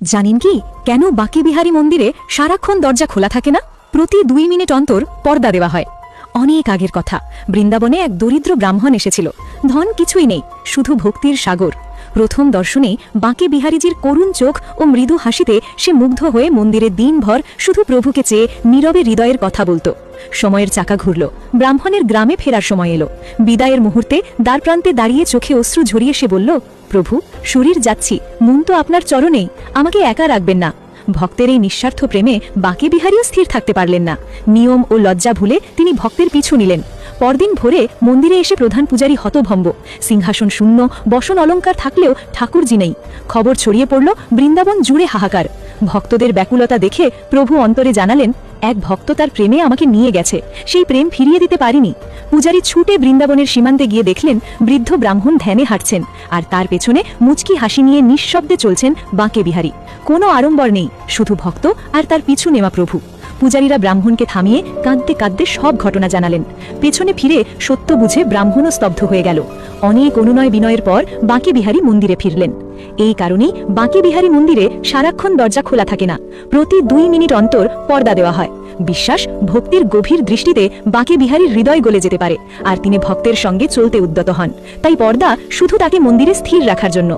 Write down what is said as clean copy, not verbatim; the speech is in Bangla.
জানেন কি কেন বাঁকে বিহারী মন্দিরে সারাক্ষণ দরজা খোলা থাকে না? প্রতি 2 মিনিট অন্তর পর্দা দেওয়া হয়। অনেক আগের কথা, বৃন্দাবনে এক দরিদ্র ব্রাহ্মণ এসেছিল। ধন কিছুই নেই, শুধু ভক্তির সাগর। প্রথম দর্শনেই বাঁকে বিহারীজির করুণ চোখ ও মৃদু হাসিতে সে মুগ্ধ হয়ে মন্দিরে দিনভর শুধু প্রভুকে চেয়ে নীরবে হৃদয়ের কথা বলতো। সময়ের চাকা ঘুরল, ব্রাহ্মণের গ্রামে ফেরার সময় এলো। বিদায়ের মুহূর্তে দ্বারপ্রান্তে দাঁড়িয়ে চোখে অশ্রু ঝরিয়ে সে বলল, প্রভু, শরীর যাচ্ছি, মন তো আপনার চরণেই, আমাকে একা রাখবেন না। ভক্তের এই নিঃস্বার্থ প্রেমে বাঁকে বিহারীও স্থির থাকতে পারলেন না। নিয়ম ও লজ্জা ভুলে তিনি ভক্তের পিছু নিলেন। পরদিন ভোরে মন্দিরে এসে প্রধান পূজারী হতভম্ব। সিংহাসন শূন্য, বসন অলঙ্কার থাকলেও ঠাকুরজি নেই। খবর ছড়িয়ে পড়ল বৃন্দাবন জুড়ে হাহাকার। ভক্তদের ব্যাকুলতা দেখে প্রভু অন্তরে জানালেন, এক ভক্ত তার প্রেমে আমাকে নিয়ে গেছে, সেই প্রেম ফিরিয়ে দিতে পারিনি। পূজারী ছুটে বৃন্দাবনের সীমান্তে গিয়ে দেখলেন বৃদ্ধ ব্রাহ্মণ ধ্যানে হাঁটছেন, আর তার পেছনে মুচকি হাসি নিয়ে নিঃশব্দে চলছেন বাঁকে বিহারী। কোনো আড়ম্বর নেই, শুধু ভক্ত আর তার পিছু নেওয়া প্রভু। পূজারীরা ব্রাহ্মণকে থামিয়ে কাঁদতে কাঁদতে সব ঘটনা জানালেন। পেছনে ফিরে সত্য বুঝে ব্রাহ্মণও স্তব্ধ হয়ে গেল। অনেক অনুনয় বিনয়ের পর বাঁকে বিহারী মন্দিরে ফিরলেন। এই কারণেই বাঁকে বিহারী মন্দিরে সারাক্ষণ দরজা খোলা থাকে না, প্রতি 2 মিনিট অন্তর পর্দা দেওয়া হয়। বিশ্বাস, ভক্তির গভীর দৃষ্টিতে বাঁকে বিহারীর হৃদয় গলে যেতে পারে, আর তিনি ভক্তের সঙ্গে চলতে উদ্যত হন। তাই পর্দা শুধু তাকে মন্দিরে স্থির রাখার জন্য।